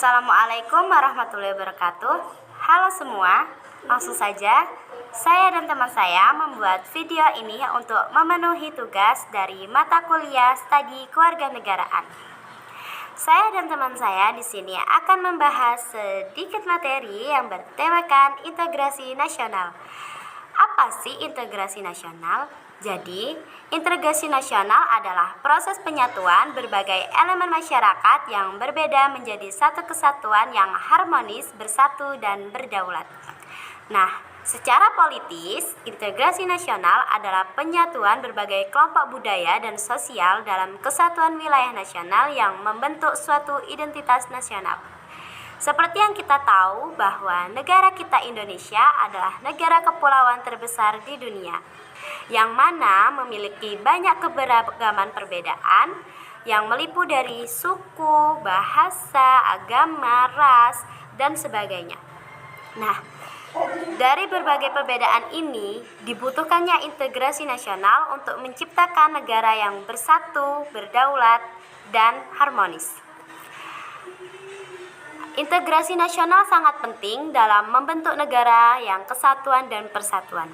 Assalamualaikum warahmatullahi wabarakatuh. Halo semua, langsung saja saya dan teman saya membuat video ini untuk memenuhi tugas dari mata kuliah Studi Kewarganegaraan. Saya dan teman saya di sini akan membahas sedikit materi yang bertemakan integrasi nasional. Apa sih integrasi nasional? Jadi, integrasi nasional adalah proses penyatuan berbagai elemen masyarakat yang berbeda menjadi satu kesatuan yang harmonis, bersatu, dan berdaulat. Nah, secara politis, integrasi nasional adalah penyatuan berbagai kelompok budaya dan sosial dalam kesatuan wilayah nasional yang membentuk suatu identitas nasional. Seperti yang kita tahu bahwa negara kita Indonesia adalah negara kepulauan terbesar di dunia, yang mana memiliki banyak keberagaman perbedaan yang meliputi dari suku, bahasa, agama, ras, dan sebagainya. Nah, dari berbagai perbedaan ini dibutuhkannya integrasi nasional untuk menciptakan negara yang bersatu, berdaulat, dan harmonis. Integrasi nasional sangat penting dalam membentuk negara yang kesatuan dan persatuan.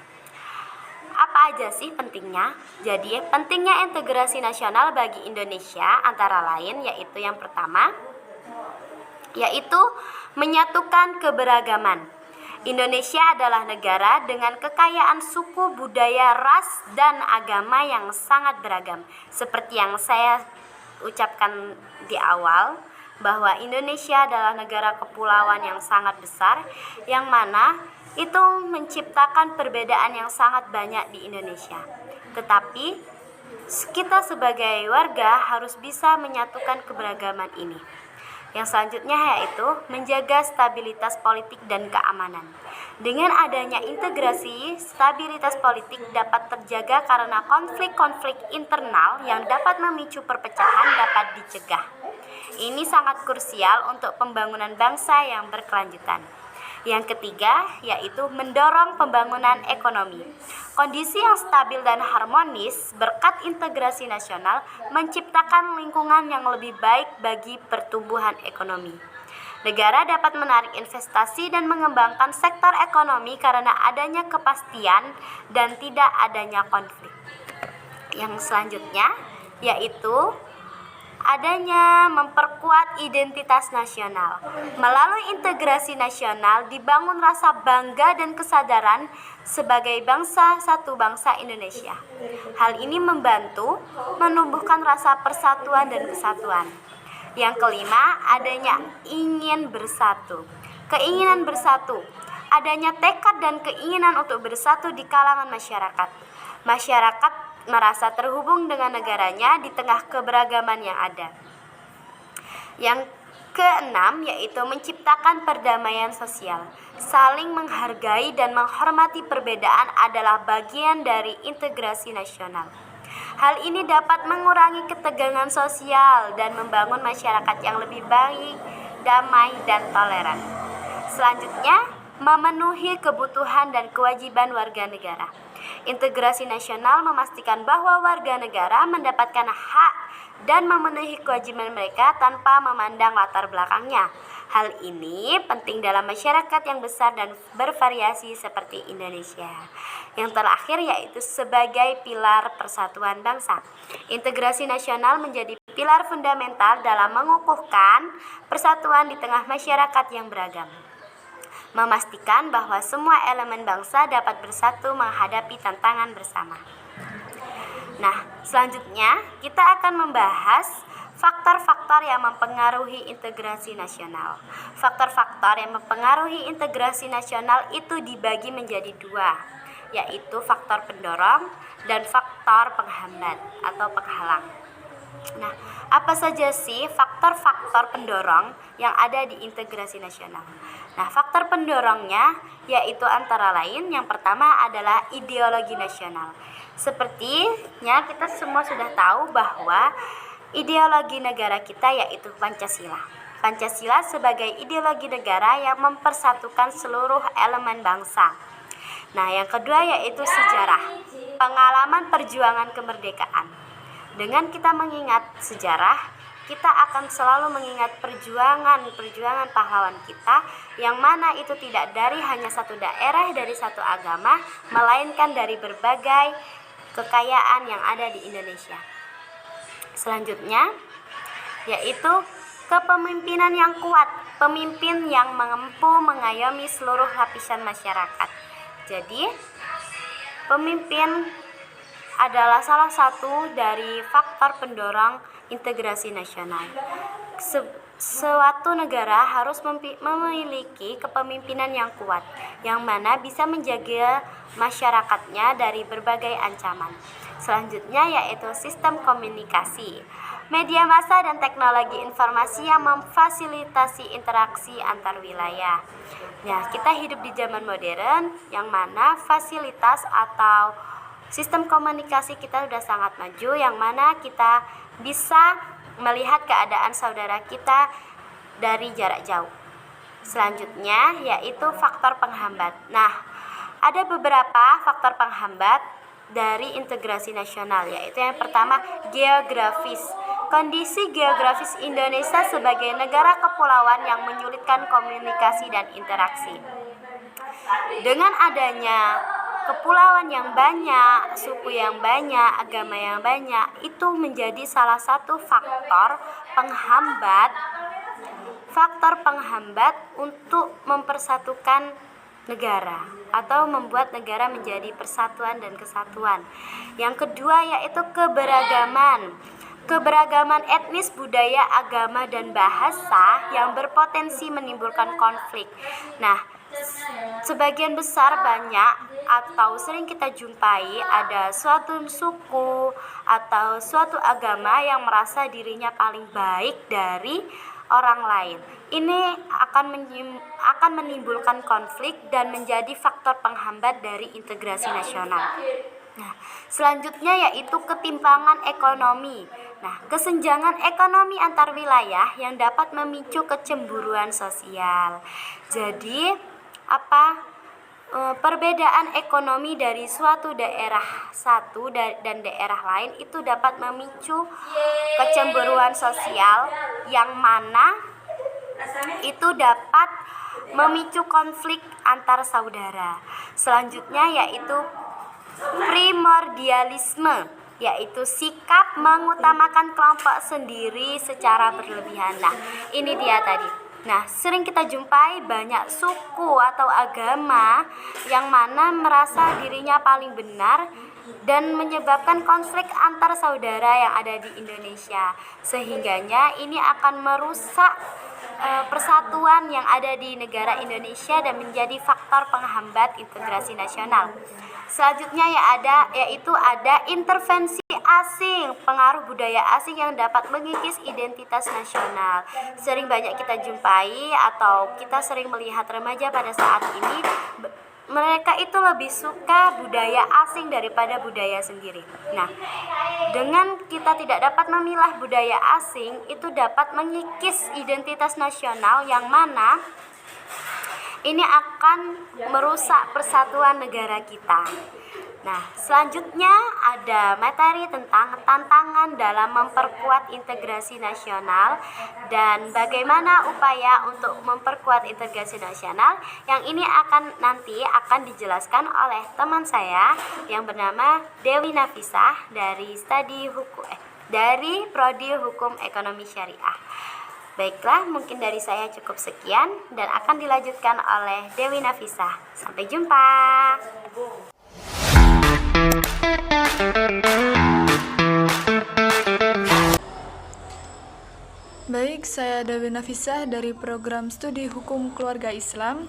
Apa aja sih pentingnya? Jadi, pentingnya integrasi nasional bagi Indonesia antara lain yaitu yang pertama, yaitu menyatukan keberagaman. Indonesia adalah negara dengan kekayaan suku, budaya, ras, dan agama yang sangat beragam. Seperti yang saya ucapkan di awal, bahwa Indonesia adalah negara kepulauan yang sangat besar, yang mana itu menciptakan perbedaan yang sangat banyak di Indonesia. Tetapi kita sebagai warga harus bisa menyatukan keberagaman ini. Yang selanjutnya yaitu menjaga stabilitas politik dan keamanan. Dengan adanya integrasi, stabilitas politik dapat terjaga karena konflik-konflik internal yang dapat memicu perpecahan dapat dicegah. Ini sangat krusial untuk pembangunan bangsa yang berkelanjutan. Yang ketiga, yaitu mendorong pembangunan ekonomi. Kondisi yang stabil dan harmonis berkat integrasi nasional menciptakan lingkungan yang lebih baik bagi pertumbuhan ekonomi. Negara dapat menarik investasi dan mengembangkan sektor ekonomi karena adanya kepastian dan tidak adanya konflik. Yang selanjutnya, yaitu adanya memperkuat identitas nasional. Melalui integrasi nasional dibangun rasa bangga dan kesadaran sebagai bangsa, satu bangsa Indonesia. Hal ini membantu menumbuhkan rasa persatuan dan kesatuan. Yang kelima, adanya ingin bersatu. Keinginan bersatu, adanya tekad dan keinginan untuk bersatu di kalangan masyarakat. Masyarakat merasa terhubung dengan negaranya di tengah keberagaman yang ada. Yang keenam, yaitu menciptakan perdamaian sosial. Saling menghargai dan menghormati perbedaan adalah bagian dari integrasi nasional. Hal ini dapat mengurangi ketegangan sosial dan membangun masyarakat yang lebih baik, damai, dan toleran. Selanjutnya, memenuhi kebutuhan dan kewajiban warga negara. Integrasi nasional memastikan bahwa warga negara mendapatkan hak dan memenuhi kewajiban mereka tanpa memandang latar belakangnya. Hal ini penting dalam masyarakat yang besar dan bervariasi seperti Indonesia. Yang terakhir yaitu sebagai pilar persatuan bangsa. Integrasi nasional menjadi pilar fundamental dalam mengukuhkan persatuan di tengah masyarakat yang beragam. Memastikan bahwa semua elemen bangsa dapat bersatu menghadapi tantangan bersama. Nah, selanjutnya kita akan membahas faktor-faktor yang mempengaruhi integrasi nasional. Faktor-faktor yang mempengaruhi integrasi nasional itu dibagi menjadi dua, yaitu faktor pendorong dan faktor penghambat atau penghalang. Nah, apa saja sih faktor-faktor pendorong yang ada di integrasi nasional? Nah, faktor pendorongnya yaitu antara lain yang pertama adalah ideologi nasional. Sepertinya kita semua sudah tahu bahwa ideologi negara kita yaitu Pancasila. Pancasila sebagai ideologi negara yang mempersatukan seluruh elemen bangsa. Nah, yang kedua yaitu sejarah, pengalaman perjuangan kemerdekaan. Dengan kita mengingat sejarah, kita akan selalu mengingat perjuangan pahlawan kita, yang mana itu tidak dari hanya satu daerah, dari satu agama, melainkan dari berbagai kekayaan yang ada di Indonesia. Selanjutnya yaitu kepemimpinan yang kuat, pemimpin yang mampu mengayomi seluruh lapisan masyarakat. Jadi pemimpin adalah salah satu dari faktor pendorong integrasi nasional. Suatu negara harus memiliki kepemimpinan yang kuat, yang mana bisa menjaga masyarakatnya dari berbagai ancaman. Selanjutnya yaitu sistem komunikasi. Media massa dan teknologi informasi yang memfasilitasi interaksi antar wilayah. Ya, kita hidup di zaman modern yang mana fasilitas atau sistem komunikasi kita sudah sangat maju, yang mana kita bisa melihat keadaan saudara kita dari jarak jauh. Selanjutnya yaitu faktor penghambat. Nah, ada beberapa faktor penghambat dari integrasi nasional, yaitu yang pertama geografis. Kondisi geografis Indonesia sebagai negara kepulauan yang menyulitkan komunikasi dan interaksi. Dengan adanya kepulauan yang banyak, suku yang banyak, agama yang banyak, itu menjadi salah satu faktor penghambat untuk mempersatukan negara atau membuat negara menjadi persatuan dan kesatuan. Yang kedua yaitu keberagaman etnis, budaya, agama, dan bahasa yang berpotensi menimbulkan konflik. Nah, sebagian besar banyak atau sering kita jumpai ada suatu suku atau suatu agama yang merasa dirinya paling baik dari orang lain. Ini akan menimbulkan konflik dan menjadi faktor penghambat dari integrasi nasional. Nah, selanjutnya yaitu ketimpangan ekonomi. Nah, kesenjangan ekonomi antar wilayah yang dapat memicu kecemburuan sosial. Jadi, perbedaan ekonomi dari suatu daerah dan daerah lain itu dapat memicu kecemburuan sosial, yang mana itu dapat memicu konflik antar saudara. Selanjutnya yaitu primordialisme, yaitu sikap mengutamakan kelompok sendiri secara berlebihan. Nah, ini dia tadi. Nah, sering kita jumpai banyak suku atau agama yang mana merasa dirinya paling benar dan menyebabkan konflik antar saudara yang ada di Indonesia. Sehingganya ini akan merusak persatuan yang ada di negara Indonesia dan menjadi faktor penghambat integrasi nasional. Selanjutnya yaitu ada intervensi asing, pengaruh budaya asing yang dapat mengikis identitas nasional. Sering banyak kita jumpai atau kita sering melihat remaja pada saat ini, mereka itu lebih suka budaya asing daripada budaya sendiri. Nah, dengan kita tidak dapat memilah budaya asing, itu dapat mengikis identitas nasional, yang mana ini akan merusak persatuan negara kita. Nah, selanjutnya ada materi tentang tantangan dalam memperkuat integrasi nasional dan bagaimana upaya untuk memperkuat integrasi nasional, yang ini nanti akan dijelaskan oleh teman saya yang bernama Dewi Nafisah dari dari Prodi Hukum Ekonomi Syariah. Baiklah, mungkin dari saya cukup sekian dan akan dilanjutkan oleh Dewi Nafisah. Sampai jumpa. Baik, saya Dewi Nafisah dari program studi Hukum Keluarga Islam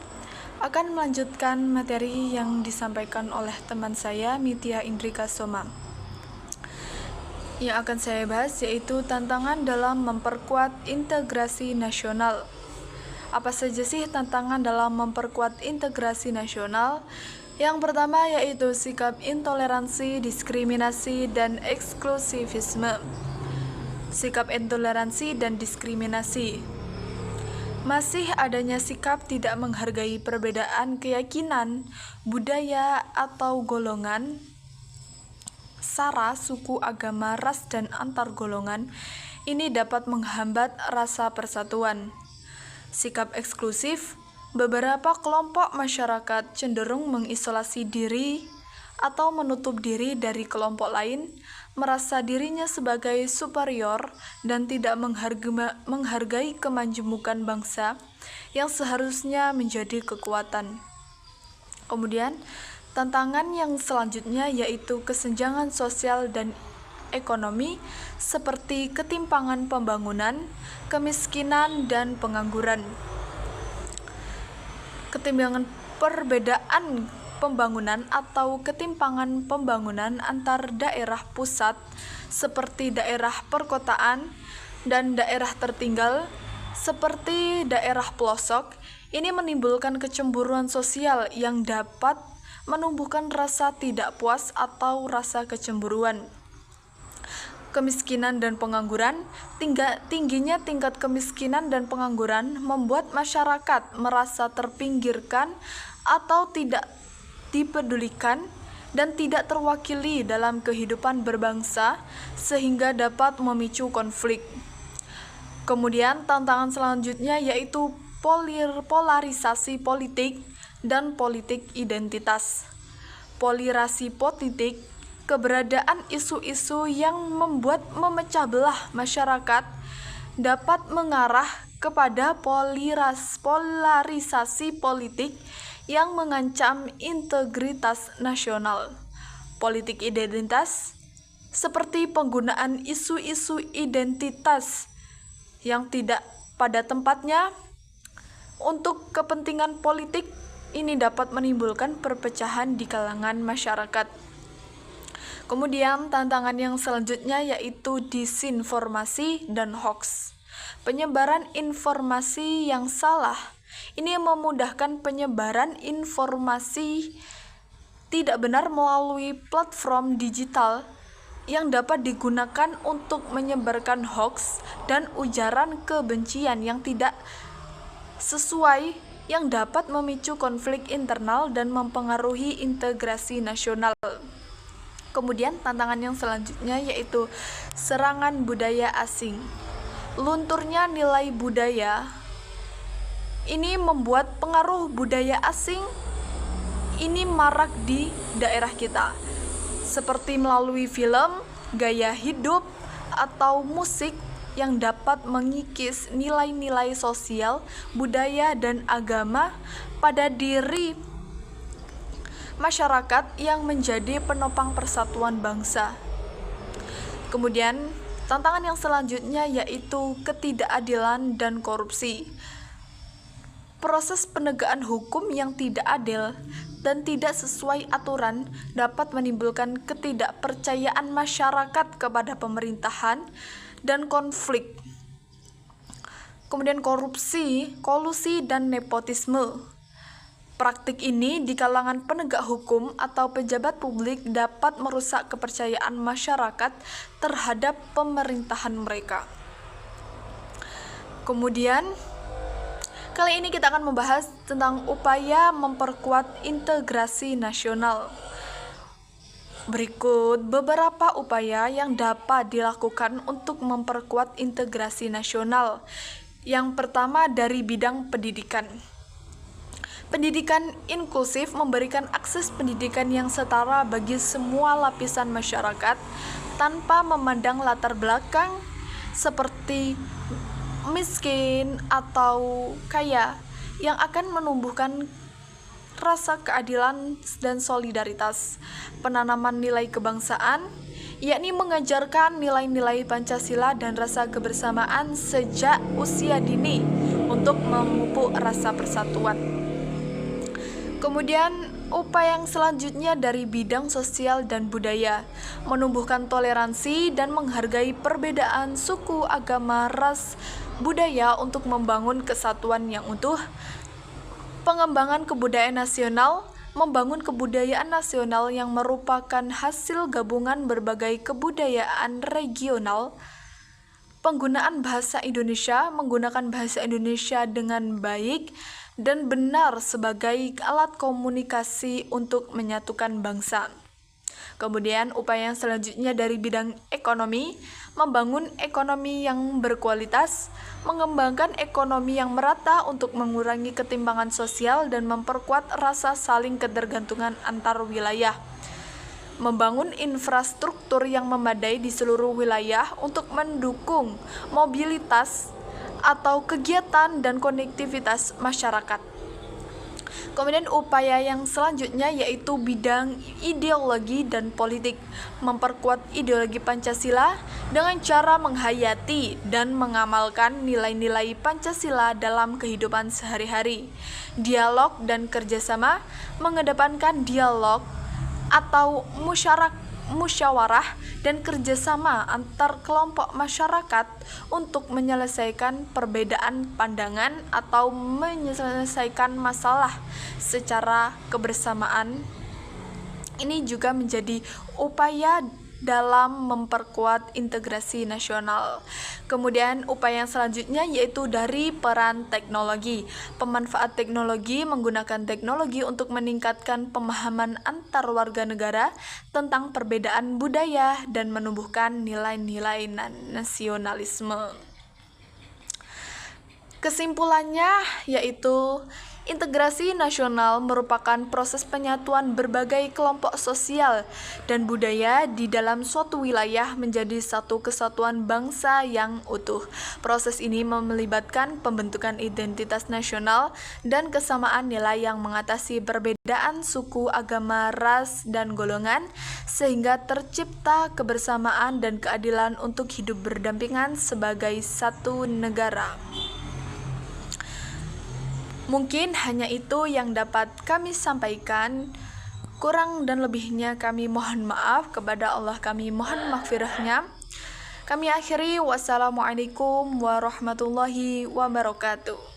akan melanjutkan materi yang disampaikan oleh teman saya Mitia Indrika Soma. Yang akan saya bahas yaitu tantangan dalam memperkuat integrasi nasional. Apa saja sih tantangan dalam memperkuat integrasi nasional? Yang pertama yaitu sikap intoleransi, diskriminasi, dan eksklusivisme. Sikap intoleransi dan diskriminasi. Masih adanya sikap tidak menghargai perbedaan keyakinan, budaya, atau golongan, sara, suku, agama, ras, dan antar golongan Ini dapat menghambat rasa persatuan. Sikap eksklusif, beberapa kelompok masyarakat cenderung mengisolasi diri atau menutup diri dari kelompok lain, merasa dirinya sebagai superior dan tidak menghargai kemajemukan bangsa yang seharusnya menjadi kekuatan. Kemudian, tantangan yang selanjutnya yaitu kesenjangan sosial dan ekonomi seperti ketimpangan pembangunan, kemiskinan, dan pengangguran. Perbedaan pembangunan atau ketimpangan pembangunan antar daerah pusat seperti daerah perkotaan dan daerah tertinggal seperti daerah pelosok ini menimbulkan kecemburuan sosial yang dapat menumbuhkan rasa tidak puas atau rasa kecemburuan. Kemiskinan dan pengangguran, tingginya tingkat kemiskinan dan pengangguran membuat masyarakat merasa terpinggirkan atau tidak dipedulikan dan tidak terwakili dalam kehidupan berbangsa sehingga dapat memicu konflik. Kemudian tantangan selanjutnya yaitu polarisasi politik dan politik identitas. Polarisasi politik, keberadaan isu-isu yang membuat memecah belah masyarakat dapat mengarah kepada polarisasi politik yang mengancam integritas nasional. Politik identitas seperti penggunaan isu-isu identitas yang tidak pada tempatnya untuk kepentingan politik ini dapat menimbulkan perpecahan di kalangan masyarakat. Kemudian tantangan yang selanjutnya yaitu disinformasi dan hoax. Penyebaran informasi yang salah ini memudahkan penyebaran informasi tidak benar melalui platform digital yang dapat digunakan untuk menyebarkan hoax dan ujaran kebencian yang tidak sesuai yang dapat memicu konflik internal dan mempengaruhi integrasi nasional. Kemudian tantangan yang selanjutnya yaitu serangan budaya asing. Lunturnya nilai budaya ini membuat pengaruh budaya asing ini marak di daerah kita, seperti melalui film, gaya hidup, atau musik yang dapat mengikis nilai-nilai sosial, budaya, dan agama pada diri masyarakat yang menjadi penopang persatuan bangsa. Kemudian, tantangan yang selanjutnya yaitu ketidakadilan dan korupsi. Proses penegakan hukum yang tidak adil dan tidak sesuai aturan dapat menimbulkan ketidakpercayaan masyarakat kepada pemerintahan dan konflik. Kemudian korupsi, kolusi, dan nepotisme. Praktik ini di kalangan penegak hukum atau pejabat publik dapat merusak kepercayaan masyarakat terhadap pemerintahan mereka. Kemudian, kali ini kita akan membahas tentang upaya memperkuat integrasi nasional. Berikut beberapa upaya yang dapat dilakukan untuk memperkuat integrasi nasional. Yang pertama dari bidang pendidikan. Pendidikan inklusif memberikan akses pendidikan yang setara bagi semua lapisan masyarakat tanpa memandang latar belakang seperti miskin atau kaya, yang akan menumbuhkan rasa keadilan dan solidaritas. Penanaman nilai kebangsaan, yakni mengajarkan nilai-nilai Pancasila dan rasa kebersamaan sejak usia dini untuk memupuk rasa persatuan. Kemudian, upaya yang selanjutnya dari bidang sosial dan budaya, menumbuhkan toleransi dan menghargai perbedaan suku, agama, ras, budaya untuk membangun kesatuan yang utuh. Pengembangan kebudayaan nasional, membangun kebudayaan nasional yang merupakan hasil gabungan berbagai kebudayaan regional. Penggunaan bahasa Indonesia, menggunakan bahasa Indonesia dengan baik dan benar sebagai alat komunikasi untuk menyatukan bangsa. Kemudian upaya yang selanjutnya dari bidang ekonomi, membangun ekonomi yang berkualitas, mengembangkan ekonomi yang merata untuk mengurangi ketimpangan sosial dan memperkuat rasa saling ketergantungan antar wilayah. Membangun infrastruktur yang memadai di seluruh wilayah untuk mendukung mobilitas atau kegiatan dan konektivitas masyarakat. Kemudian upaya yang selanjutnya yaitu bidang ideologi dan politik, memperkuat ideologi Pancasila dengan cara menghayati dan mengamalkan nilai-nilai Pancasila dalam kehidupan sehari-hari. Dialog dan kerjasama, mengedepankan dialog atau musyawarah dan kerjasama antar kelompok masyarakat untuk menyelesaikan perbedaan pandangan atau menyelesaikan masalah secara kebersamaan. Ini juga menjadi upaya dalam memperkuat integrasi nasional. Kemudian upaya yang selanjutnya yaitu dari peran teknologi. Pemanfaat teknologi, menggunakan teknologi untuk meningkatkan pemahaman antar warga negara tentang perbedaan budaya dan menumbuhkan nilai-nilai nasionalisme. Kesimpulannya yaitu integrasi nasional merupakan proses penyatuan berbagai kelompok sosial dan budaya di dalam suatu wilayah menjadi satu kesatuan bangsa yang utuh. Proses ini melibatkan pembentukan identitas nasional dan kesamaan nilai yang mengatasi perbedaan suku, agama, ras, dan golongan sehingga tercipta kebersamaan dan keadilan untuk hidup berdampingan sebagai satu negara. Mungkin hanya itu yang dapat kami sampaikan. Kurang dan lebihnya kami mohon maaf, kepada Allah kami mohon maghfirahnya. Kami akhiri, wassalamualaikum warahmatullahi wabarakatuh.